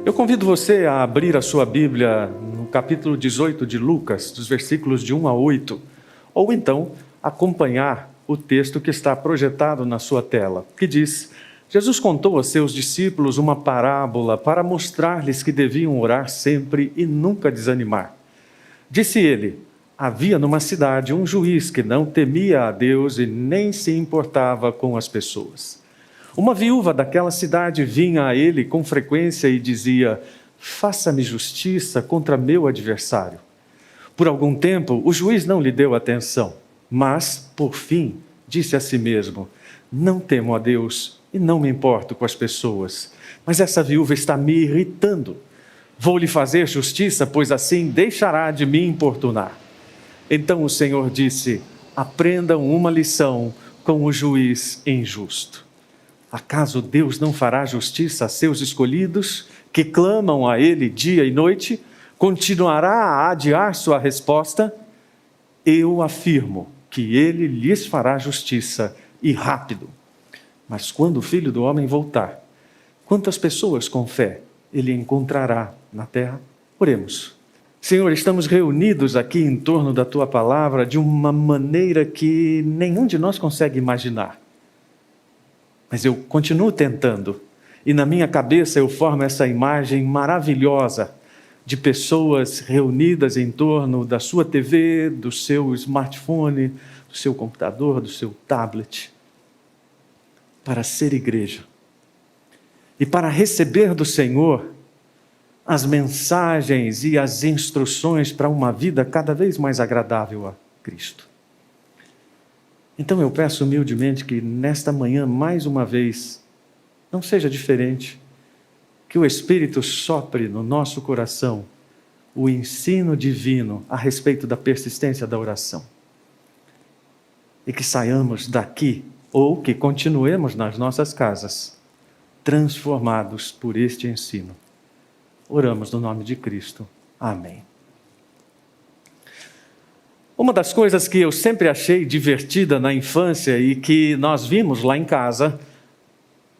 Eu convido você a abrir a sua Bíblia no capítulo 18 de Lucas, dos versículos de 1 a 8, ou então acompanhar o texto que está projetado na sua tela, que diz: Jesus contou a seus discípulos uma parábola para mostrar-lhes que deviam orar sempre e nunca desanimar. Disse ele: havia numa cidade um juiz que não temia a Deus e nem se importava com as pessoas. Uma viúva daquela cidade vinha a ele com frequência e dizia: faça-me justiça contra meu adversário. Por algum tempo, o juiz não lhe deu atenção, mas, por fim, disse a si mesmo: não temo a Deus e não me importo com as pessoas, mas essa viúva está me irritando. Vou lhe fazer justiça, pois assim deixará de me importunar. Então o Senhor disse: aprendam uma lição com o juiz injusto. Acaso Deus não fará justiça a seus escolhidos, que clamam a Ele dia e noite? Continuará a adiar sua resposta? Eu afirmo que Ele lhes fará justiça, e rápido. Mas quando o Filho do Homem voltar, quantas pessoas com fé Ele encontrará na terra? Oremos. Senhor, estamos reunidos aqui em torno da Tua Palavra de uma maneira que nenhum de nós consegue imaginar. Mas eu continuo tentando, e na minha cabeça eu formo essa imagem maravilhosa de pessoas reunidas em torno da sua TV, do seu smartphone, do seu computador, do seu tablet, para ser igreja e para receber do Senhor as mensagens e as instruções para uma vida cada vez mais agradável a Cristo. Então eu peço humildemente que nesta manhã, mais uma vez, não seja diferente, que o Espírito sopre no nosso coração o ensino divino a respeito da persistência da oração. E que saiamos daqui, ou que continuemos nas nossas casas, transformados por este ensino. Oramos no nome de Cristo. Amém. Uma das coisas que eu sempre achei divertida na infância e que nós vimos lá em casa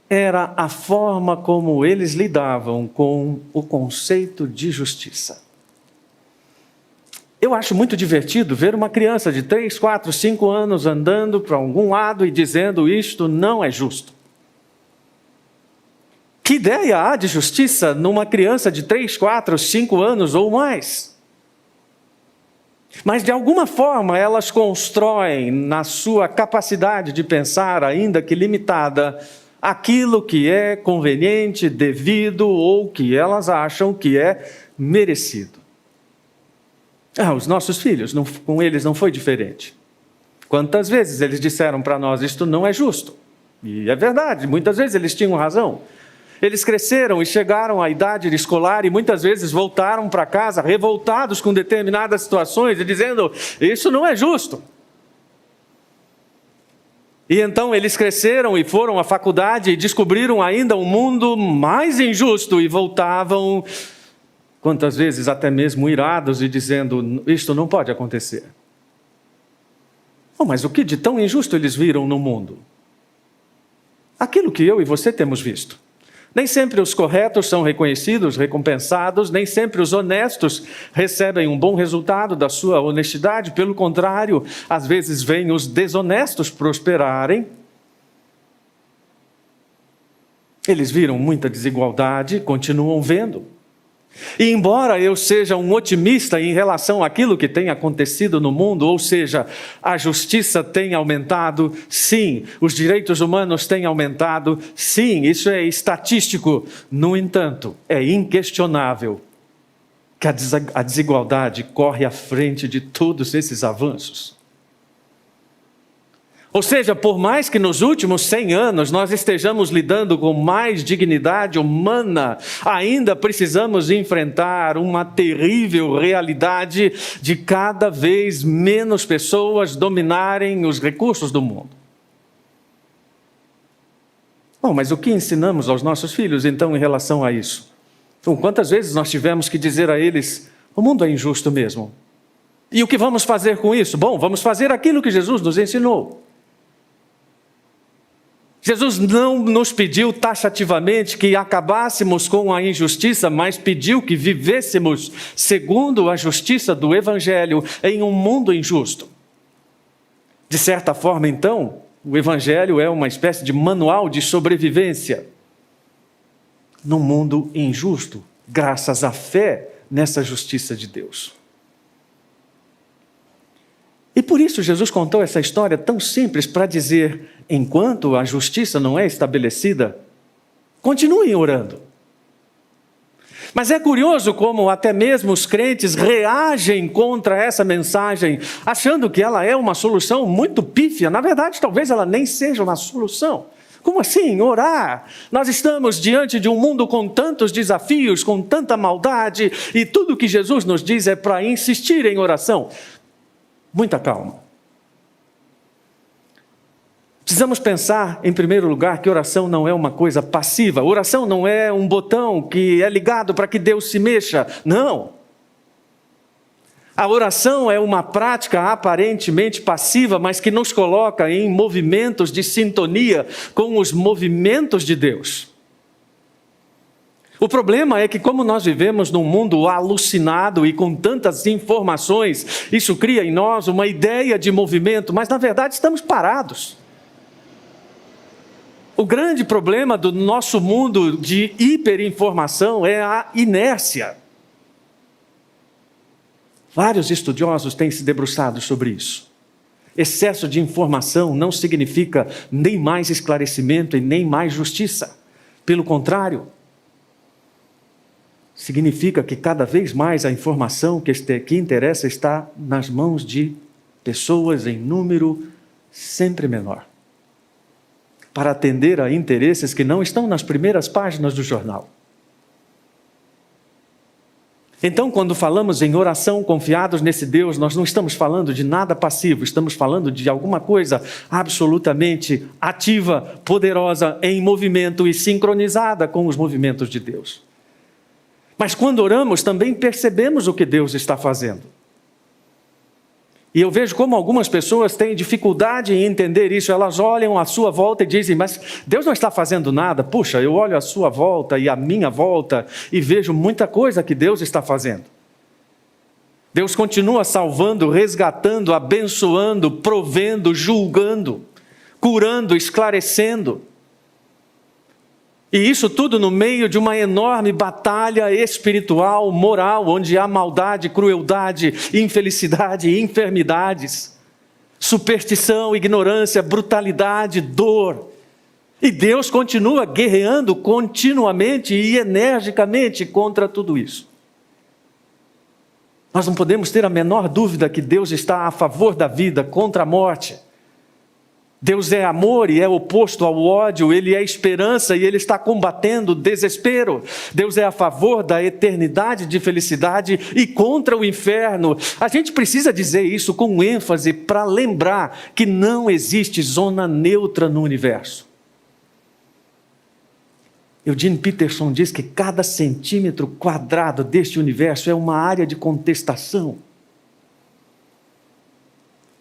era a forma como eles lidavam com o conceito de justiça. Eu acho muito divertido ver uma criança de 3, 4, 5 anos andando para algum lado e dizendo: isto não é justo. Que ideia há de justiça numa criança de 3, 4, 5 anos ou mais? Mas de alguma forma elas constroem na sua capacidade de pensar, ainda que limitada, aquilo que é conveniente, devido ou que elas acham que é merecido. Os nossos filhos, com eles não foi diferente. Quantas vezes eles disseram para nós: isto não é justo? E é verdade, muitas vezes eles tinham razão. Eles cresceram e chegaram à idade escolar e muitas vezes voltaram para casa revoltados com determinadas situações e dizendo: isso não é justo. E então eles cresceram e foram à faculdade e descobriram ainda um mundo mais injusto e voltavam, quantas vezes até mesmo irados e dizendo: isto não pode acontecer. Mas o que de tão injusto eles viram no mundo? Aquilo que eu e você temos visto. Nem sempre os corretos são reconhecidos, recompensados, nem sempre os honestos recebem um bom resultado da sua honestidade. Pelo contrário, às vezes vêm os desonestos prosperarem. Eles viram muita desigualdade, continuam vendo. E embora eu seja um otimista em relação àquilo que tem acontecido no mundo, ou seja, a justiça tem aumentado, sim, os direitos humanos têm aumentado, sim, isso é estatístico. No entanto, é inquestionável que a desigualdade corre à frente de todos esses avanços. Ou seja, por mais que nos últimos 100 anos nós estejamos lidando com mais dignidade humana, ainda precisamos enfrentar uma terrível realidade de cada vez menos pessoas dominarem os recursos do mundo. Mas o que ensinamos aos nossos filhos então em relação a isso? Então, quantas vezes nós tivemos que dizer a eles: o mundo é injusto mesmo. E o que vamos fazer com isso? Vamos fazer aquilo que Jesus nos ensinou. Jesus não nos pediu taxativamente que acabássemos com a injustiça, mas pediu que vivêssemos segundo a justiça do Evangelho em um mundo injusto. De certa forma, então, o Evangelho é uma espécie de manual de sobrevivência num mundo injusto, graças à fé nessa justiça de Deus. E por isso Jesus contou essa história tão simples para dizer: enquanto a justiça não é estabelecida, continuem orando. Mas é curioso como até mesmo os crentes reagem contra essa mensagem, achando que ela é uma solução muito pífia. Na verdade, talvez ela nem seja uma solução. Como assim orar? Nós estamos diante de um mundo com tantos desafios, com tanta maldade, e tudo que Jesus nos diz é para insistir em oração. Muita calma. Precisamos pensar, em primeiro lugar, que oração não é uma coisa passiva. Oração não é um botão que é ligado para que Deus se mexa. Não. A oração é uma prática aparentemente passiva, mas que nos coloca em movimentos de sintonia com os movimentos de Deus. O problema é que, como nós vivemos num mundo alucinado e com tantas informações, isso cria em nós uma ideia de movimento, mas na verdade estamos parados. O grande problema do nosso mundo de hiperinformação é a inércia. Vários estudiosos têm se debruçado sobre isso. Excesso de informação não significa nem mais esclarecimento e nem mais justiça. Pelo contrário, significa que cada vez mais a informação que interessa está nas mãos de pessoas em número sempre menor, para atender a interesses que não estão nas primeiras páginas do jornal. Então, quando falamos em oração confiados nesse Deus, nós não estamos falando de nada passivo, estamos falando de alguma coisa absolutamente ativa, poderosa, em movimento e sincronizada com os movimentos de Deus. Mas quando oramos, também percebemos o que Deus está fazendo. E eu vejo como algumas pessoas têm dificuldade em entender isso. Elas olham à sua volta e dizem: mas Deus não está fazendo nada. Puxa, eu olho à sua volta e à minha volta e vejo muita coisa que Deus está fazendo. Deus continua salvando, resgatando, abençoando, provendo, julgando, curando, esclarecendo. E isso tudo no meio de uma enorme batalha espiritual, moral, onde há maldade, crueldade, infelicidade, enfermidades, superstição, ignorância, brutalidade, dor. E Deus continua guerreando continuamente e energicamente contra tudo isso. Nós não podemos ter a menor dúvida que Deus está a favor da vida, contra a morte. Deus é amor e é oposto ao ódio, Ele é esperança e Ele está combatendo o desespero. Deus é a favor da eternidade de felicidade e contra o inferno. A gente precisa dizer isso com ênfase para lembrar que não existe zona neutra no universo. Eugene Peterson diz que cada centímetro quadrado deste universo é uma área de contestação.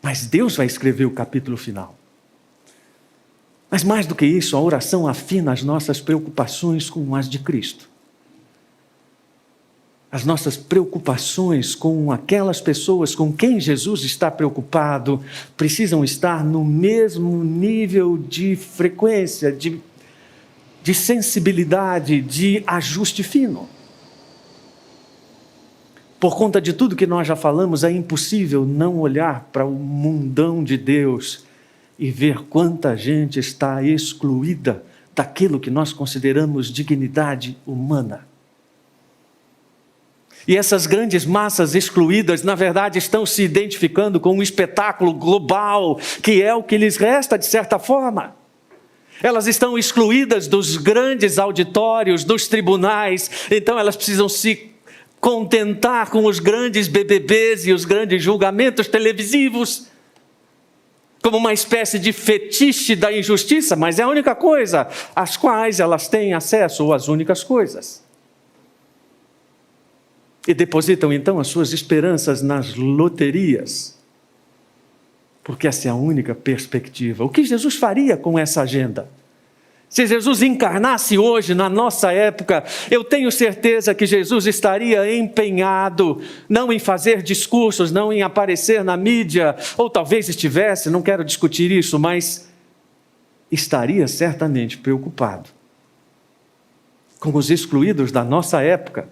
Mas Deus vai escrever o capítulo final. Mas mais do que isso, a oração afina as nossas preocupações com as de Cristo. As nossas preocupações com aquelas pessoas com quem Jesus está preocupado precisam estar no mesmo nível de frequência, de sensibilidade, de ajuste fino. Por conta de tudo que nós já falamos, é impossível não olhar para o mundão de Deus e ver quanta gente está excluída daquilo que nós consideramos dignidade humana. E essas grandes massas excluídas, na verdade, estão se identificando com um espetáculo global, que é o que lhes resta, de certa forma. Elas estão excluídas dos grandes auditórios, dos tribunais, então elas precisam se contentar com os grandes BBBs e os grandes julgamentos televisivos, como uma espécie de fetiche da injustiça, mas é a única coisa às quais elas têm acesso, ou as únicas coisas. E depositam então as suas esperanças nas loterias, porque essa é a única perspectiva. O que Jesus faria com essa agenda? Se Jesus encarnasse hoje, na nossa época, eu tenho certeza que Jesus estaria empenhado, não em fazer discursos, não em aparecer na mídia, ou talvez estivesse, não quero discutir isso, mas estaria certamente preocupado com os excluídos da nossa época,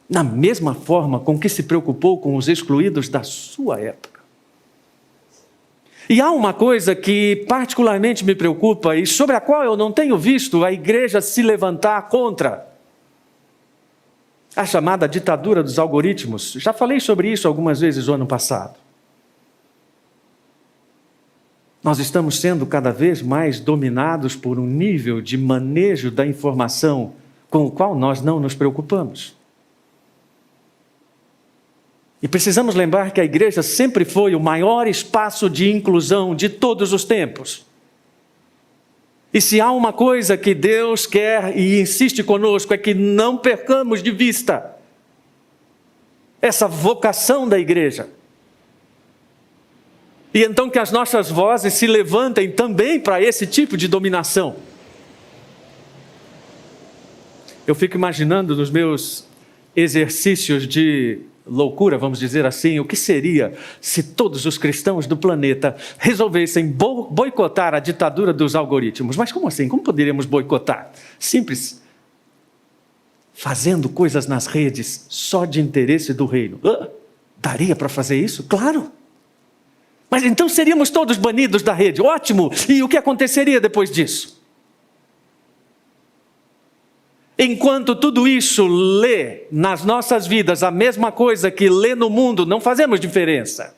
na mesma forma com que se preocupou com os excluídos da sua época. E há uma coisa que particularmente me preocupa e sobre a qual eu não tenho visto a igreja se levantar contra. A chamada ditadura dos algoritmos. Já falei sobre isso algumas vezes no ano passado. Nós estamos sendo cada vez mais dominados por um nível de manejo da informação com o qual nós não nos preocupamos. E precisamos lembrar que a igreja sempre foi o maior espaço de inclusão de todos os tempos. E se há uma coisa que Deus quer e insiste conosco é que não percamos de vista essa vocação da igreja. E então que as nossas vozes se levantem também para esse tipo de dominação. Eu fico imaginando nos meus exercícios de loucura, vamos dizer assim, o que seria se todos os cristãos do planeta resolvessem boicotar a ditadura dos algoritmos? Mas como assim? Como poderíamos boicotar? Simples. Fazendo coisas nas redes só de interesse do reino. Daria para fazer isso? Claro. Mas então seríamos todos banidos da rede. Ótimo! E o que aconteceria depois disso? Enquanto tudo isso lê nas nossas vidas a mesma coisa que lê no mundo, não fazemos diferença.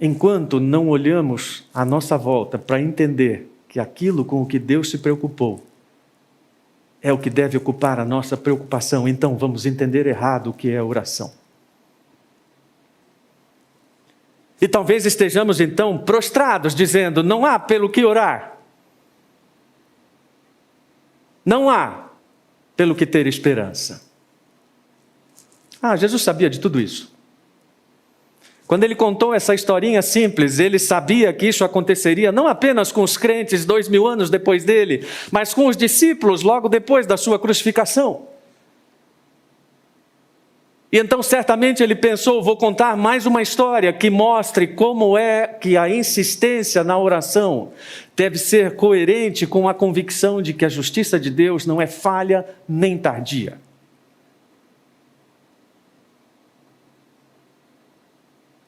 Enquanto não olhamos à nossa volta para entender que aquilo com o que Deus se preocupou é o que deve ocupar a nossa preocupação, então vamos entender errado o que é oração. E talvez estejamos então prostrados, dizendo, não há pelo que orar. Não há pelo que ter esperança. Jesus sabia de tudo isso. Quando ele contou essa historinha simples, ele sabia que isso aconteceria não apenas com os crentes 2000 anos depois dele, mas com os discípulos logo depois da sua crucificação. E então certamente ele pensou, vou contar mais uma história que mostre como é que a insistência na oração deve ser coerente com a convicção de que a justiça de Deus não é falha nem tardia.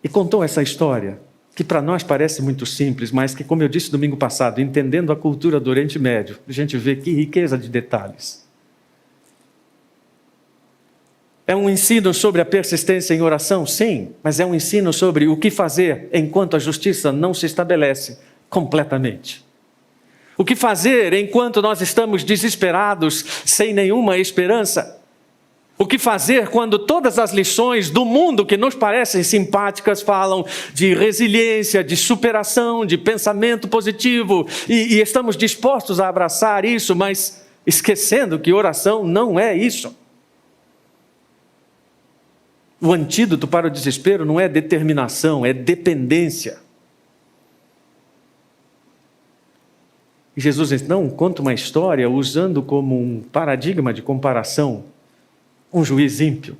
E contou essa história, que para nós parece muito simples, mas que, como eu disse domingo passado, entendendo a cultura do Oriente Médio, a gente vê que riqueza de detalhes. É um ensino sobre a persistência em oração? Sim, mas é um ensino sobre o que fazer enquanto a justiça não se estabelece completamente. O que fazer enquanto nós estamos desesperados, sem nenhuma esperança? O que fazer quando todas as lições do mundo que nos parecem simpáticas falam de resiliência, de superação, de pensamento positivo, e estamos dispostos a abraçar isso, mas esquecendo que oração não é isso. O antídoto para o desespero não é determinação, é dependência. E Jesus então conta uma história usando como um paradigma de comparação um juiz ímpio.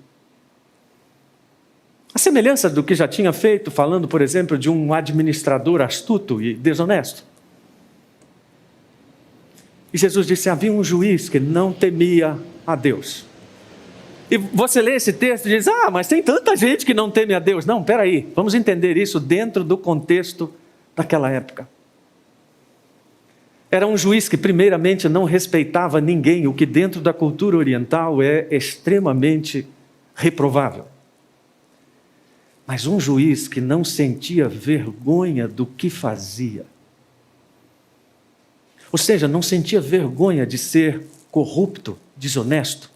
A semelhança do que já tinha feito, falando, por exemplo, de um administrador astuto e desonesto. E Jesus disse, havia um juiz que não temia a Deus. E você lê esse texto e diz, mas tem tanta gente que não teme a Deus. Não, peraí, vamos entender isso dentro do contexto daquela época. Era um juiz que primeiramente não respeitava ninguém, o que dentro da cultura oriental é extremamente reprovável. Mas um juiz que não sentia vergonha do que fazia. Ou seja, não sentia vergonha de ser corrupto, desonesto.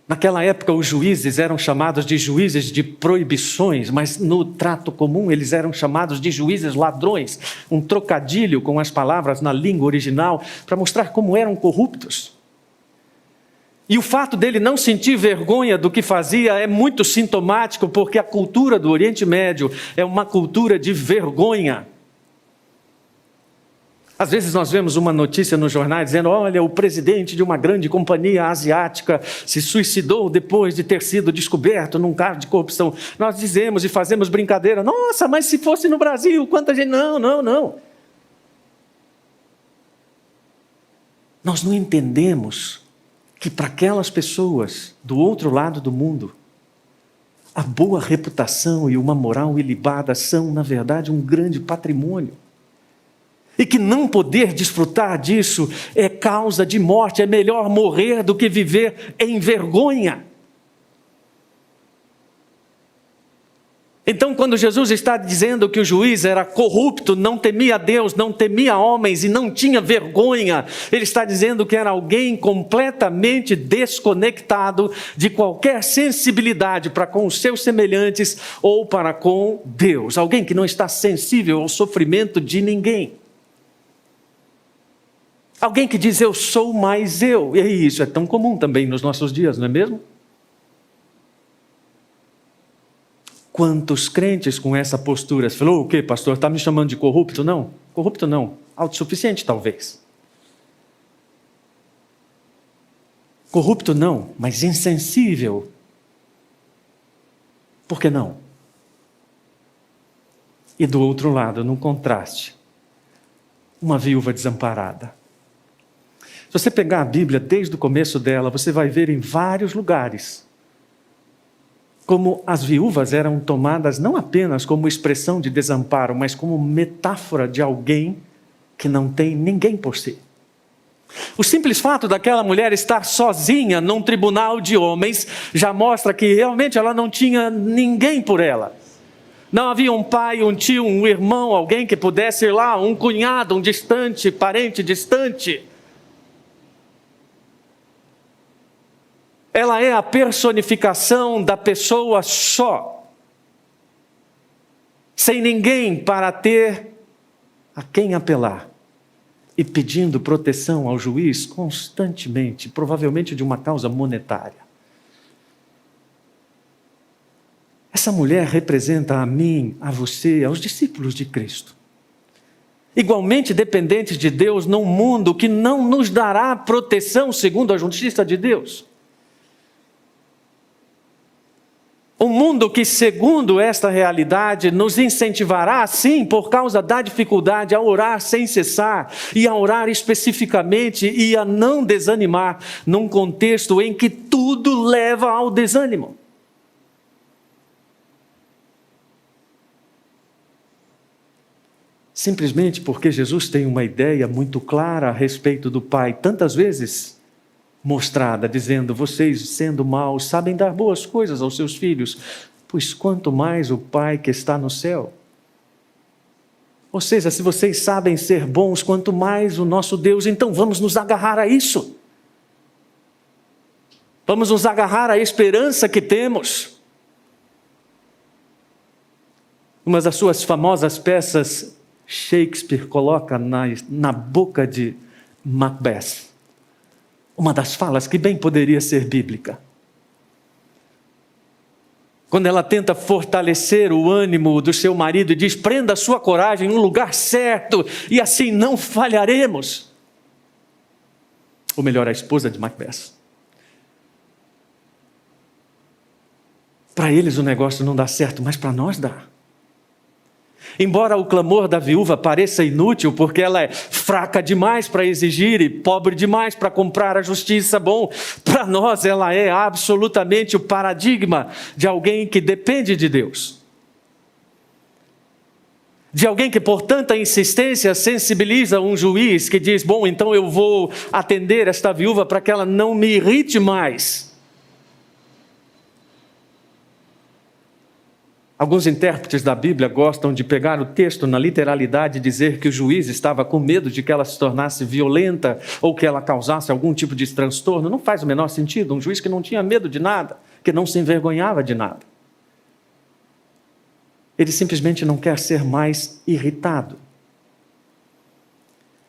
Naquela época, os juízes eram chamados de juízes de proibições, mas no trato comum eles eram chamados de juízes ladrões, um trocadilho com as palavras na língua original, para mostrar como eram corruptos. E o fato dele não sentir vergonha do que fazia é muito sintomático, porque a cultura do Oriente Médio é uma cultura de vergonha. Às vezes nós vemos uma notícia nos jornais dizendo: olha, o presidente de uma grande companhia asiática se suicidou depois de ter sido descoberto num caso de corrupção. Nós dizemos e fazemos brincadeira: nossa, mas se fosse no Brasil, quanta gente... Não. Nós não entendemos que para aquelas pessoas do outro lado do mundo, a boa reputação e uma moral ilibada são, na verdade, um grande patrimônio. E que não poder desfrutar disso é causa de morte, é melhor morrer do que viver em vergonha. Então, quando Jesus está dizendo que o juiz era corrupto, não temia Deus, não temia homens e não tinha vergonha, ele está dizendo que era alguém completamente desconectado de qualquer sensibilidade para com os seus semelhantes ou para com Deus. Alguém que não está sensível ao sofrimento de ninguém. Alguém que diz: eu sou mais eu. E isso é tão comum também nos nossos dias, não é mesmo? Quantos crentes com essa postura? Você falou: o quê, pastor? Está me chamando de corrupto? Não, corrupto não. Autossuficiente, talvez. Corrupto não, mas insensível. Por que não? E do outro lado, no contraste, uma viúva desamparada. Se você pegar a Bíblia desde o começo dela, você vai ver em vários lugares como as viúvas eram tomadas não apenas como expressão de desamparo, mas como metáfora de alguém que não tem ninguém por si. O simples fato daquela mulher estar sozinha num tribunal de homens já mostra que realmente ela não tinha ninguém por ela. Não havia um pai, um tio, um irmão, alguém que pudesse ir lá, um cunhado, um distante, parente distante. Ela é a personificação da pessoa só, sem ninguém para ter a quem apelar, e pedindo proteção ao juiz constantemente, provavelmente de uma causa monetária. Essa mulher representa a mim, a você, aos discípulos de Cristo, igualmente dependentes de Deus num mundo que não nos dará proteção segundo a justiça de Deus. Um mundo que, segundo esta realidade, nos incentivará, sim, por causa da dificuldade, a orar sem cessar, e a orar especificamente, e a não desanimar, num contexto em que tudo leva ao desânimo. Simplesmente porque Jesus tem uma ideia muito clara a respeito do Pai, tantas vezes mostrada, dizendo: vocês, sendo maus, sabem dar boas coisas aos seus filhos, pois quanto mais o Pai que está no céu. Ou seja, se vocês sabem ser bons, quanto mais o nosso Deus, então vamos nos agarrar a isso. Vamos nos agarrar à esperança que temos. Uma das suas famosas peças, Shakespeare coloca na boca de Macbeth uma das falas que bem poderia ser bíblica. Quando ela tenta fortalecer o ânimo do seu marido e diz: prenda a sua coragem no lugar certo e assim não falharemos. Ou melhor, a esposa de Macbeth. Para eles o negócio não dá certo, mas para nós dá. Embora o clamor da viúva pareça inútil, porque ela é fraca demais para exigir e pobre demais para comprar a justiça, bom, para nós ela é absolutamente o paradigma de alguém que depende de Deus. De alguém que por tanta insistência sensibiliza um juiz que diz: bom, então eu vou atender esta viúva para que ela não me irrite mais. Alguns intérpretes da Bíblia gostam de pegar o texto na literalidade e dizer que o juiz estava com medo de que ela se tornasse violenta ou que ela causasse algum tipo de transtorno. Não faz o menor sentido. Um juiz que não tinha medo de nada, que não se envergonhava de nada. Ele simplesmente não quer ser mais irritado.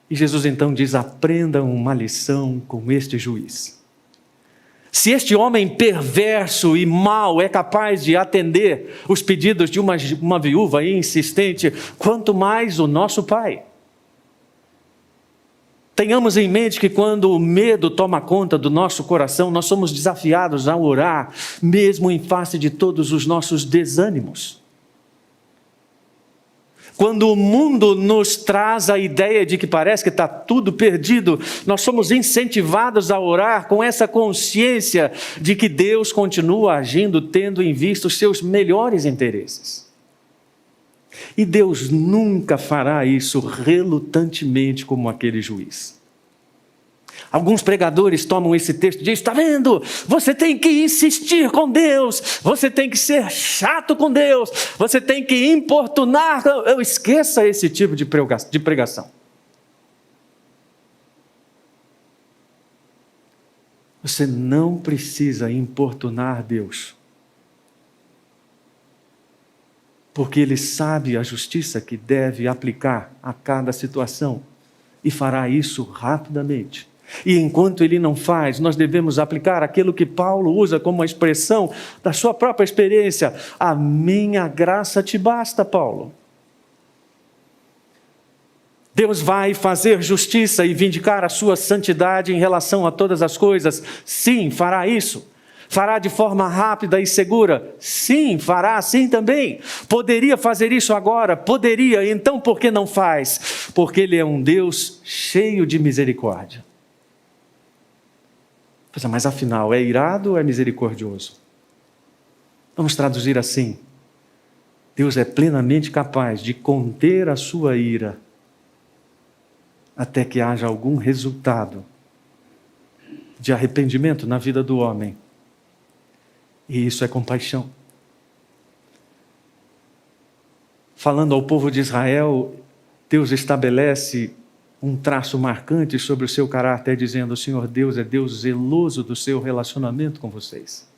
E Jesus então diz: aprendam uma lição com este juiz. Se este homem perverso e mau é capaz de atender os pedidos de uma viúva insistente, quanto mais o nosso Pai. Tenhamos em mente que quando o medo toma conta do nosso coração, nós somos desafiados a orar, mesmo em face de todos os nossos desânimos. Quando o mundo nos traz a ideia de que parece que está tudo perdido, nós somos incentivados a orar com essa consciência de que Deus continua agindo, tendo em vista os seus melhores interesses. E Deus nunca fará isso relutantemente como aquele juiz. Alguns pregadores tomam esse texto e dizem, está vendo? Você tem que insistir com Deus, você tem que ser chato com Deus, você tem que importunar. Eu esqueça esse tipo de pregação. Você não precisa importunar Deus, porque Ele sabe a justiça que deve aplicar a cada situação e fará isso rapidamente. E enquanto Ele não faz, nós devemos aplicar aquilo que Paulo usa como uma expressão da sua própria experiência. A minha graça te basta, Paulo. Deus vai fazer justiça e vindicar a sua santidade em relação a todas as coisas. Sim, fará isso. Fará de forma rápida e segura? Sim, fará assim também. Poderia fazer isso agora? Poderia. Então por que não faz? Porque Ele é um Deus cheio de misericórdia. Mas afinal, é irado ou é misericordioso? Vamos traduzir assim. Deus é plenamente capaz de conter a sua ira até que haja algum resultado de arrependimento na vida do homem. E isso é compaixão. Falando ao povo de Israel, Deus estabelece um traço marcante sobre o seu caráter, dizendo: o Senhor Deus é Deus zeloso do seu relacionamento com vocês.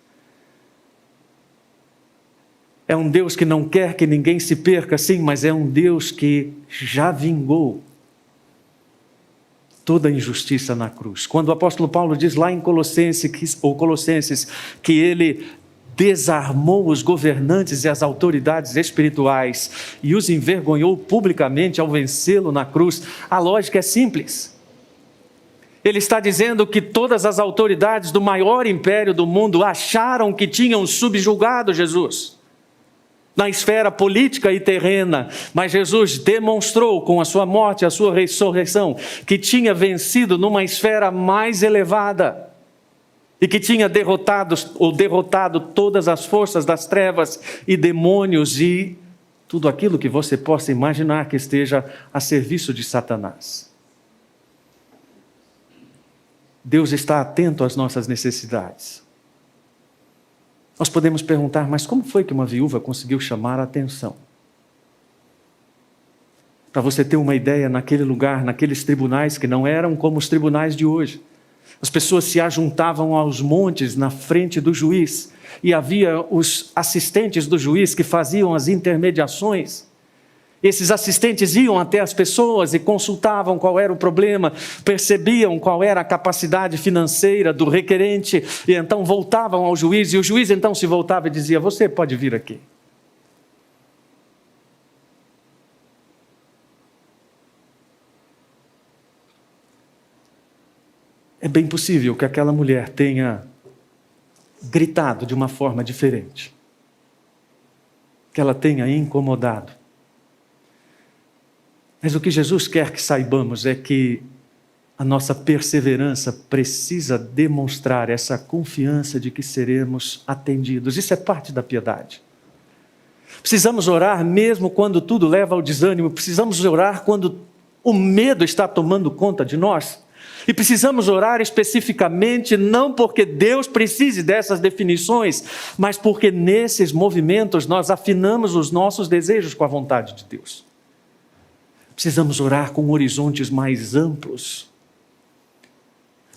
É um Deus que não quer que ninguém se perca, sim, mas é um Deus que já vingou toda a injustiça na cruz. Quando o apóstolo Paulo diz lá em Colossenses que ele desarmou os governantes e as autoridades espirituais e os envergonhou publicamente ao vencê-lo na cruz, a lógica é simples. Ele está dizendo que todas as autoridades do maior império do mundo acharam que tinham subjugado Jesus na esfera política e terrena, mas Jesus demonstrou com a sua morte, a sua ressurreição, que tinha vencido numa esfera mais elevada e que tinha derrotado todas as forças das trevas e demônios e tudo aquilo que você possa imaginar que esteja a serviço de Satanás. Deus está atento às nossas necessidades. Nós podemos perguntar, mas como foi que uma viúva conseguiu chamar a atenção? Para você ter uma ideia, naquele lugar, naqueles tribunais que não eram como os tribunais de hoje, as pessoas se ajuntavam aos montes na frente do juiz e havia os assistentes do juiz que faziam as intermediações. Esses assistentes iam até as pessoas e consultavam qual era o problema, percebiam qual era a capacidade financeira do requerente e então voltavam ao juiz, e o juiz então se voltava e dizia: você pode vir aqui. É bem possível que aquela mulher tenha gritado de uma forma diferente, que ela tenha incomodado. Mas o que Jesus quer que saibamos é que a nossa perseverança precisa demonstrar essa confiança de que seremos atendidos. Isso é parte da piedade. Precisamos orar mesmo quando tudo leva ao desânimo, precisamos orar quando o medo está tomando conta de nós. E precisamos orar especificamente não porque Deus precise dessas definições, mas porque nesses movimentos nós afinamos os nossos desejos com a vontade de Deus. Precisamos orar com horizontes mais amplos.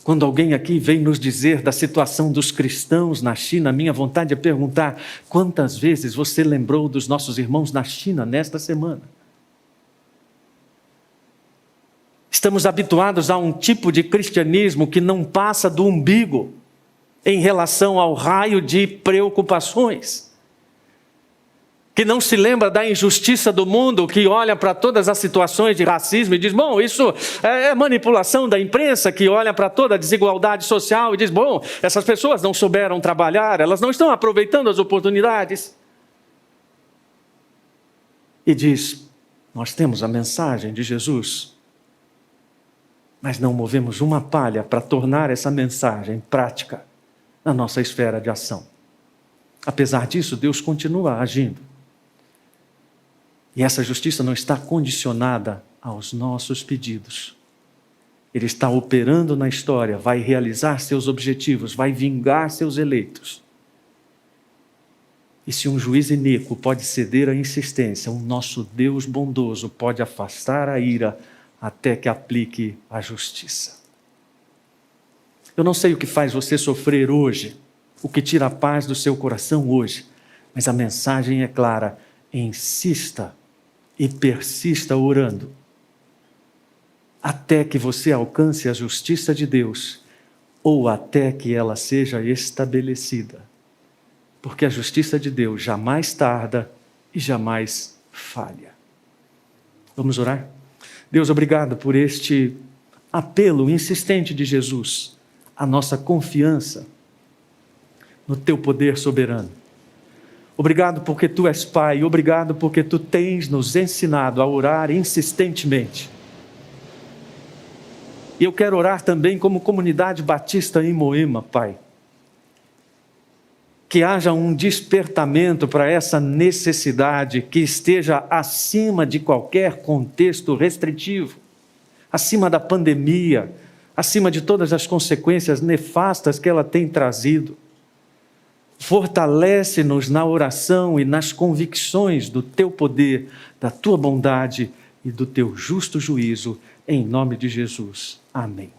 Quando alguém aqui vem nos dizer da situação dos cristãos na China, minha vontade é perguntar: quantas vezes você lembrou dos nossos irmãos na China nesta semana? Estamos habituados a um tipo de cristianismo que não passa do umbigo. em relação ao raio de preocupações, que não se lembra da injustiça do mundo, que olha para todas as situações de racismo e diz, bom, isso é manipulação da imprensa, que olha para toda a desigualdade social e diz, bom, essas pessoas não souberam trabalhar, elas não estão aproveitando as oportunidades. E diz, nós temos a mensagem de Jesus, mas não movemos uma palha para tornar essa mensagem prática na nossa esfera de ação. Apesar disso, Deus continua agindo. E essa justiça não está condicionada aos nossos pedidos. Ele está operando na história, vai realizar seus objetivos, vai vingar seus eleitos. E se um juiz iníquo pode ceder à insistência, o nosso Deus bondoso pode afastar a ira até que aplique a justiça. Eu não sei o que faz você sofrer hoje, o que tira a paz do seu coração hoje, mas a mensagem é clara: insista e persista orando, até que você alcance a justiça de Deus, ou até que ela seja estabelecida. Porque a justiça de Deus jamais tarda e jamais falha. Vamos orar? Deus, obrigado por este apelo insistente de Jesus, a nossa confiança no Teu poder soberano. Obrigado porque Tu és Pai, obrigado porque Tu tens nos ensinado a orar insistentemente. E eu quero orar também como comunidade batista em Moema, Pai. Que haja um despertamento para essa necessidade que esteja acima de qualquer contexto restritivo, acima da pandemia, acima de todas as consequências nefastas que ela tem trazido. Fortalece-nos na oração e nas convicções do Teu poder, da Tua bondade e do Teu justo juízo, em nome de Jesus. Amém.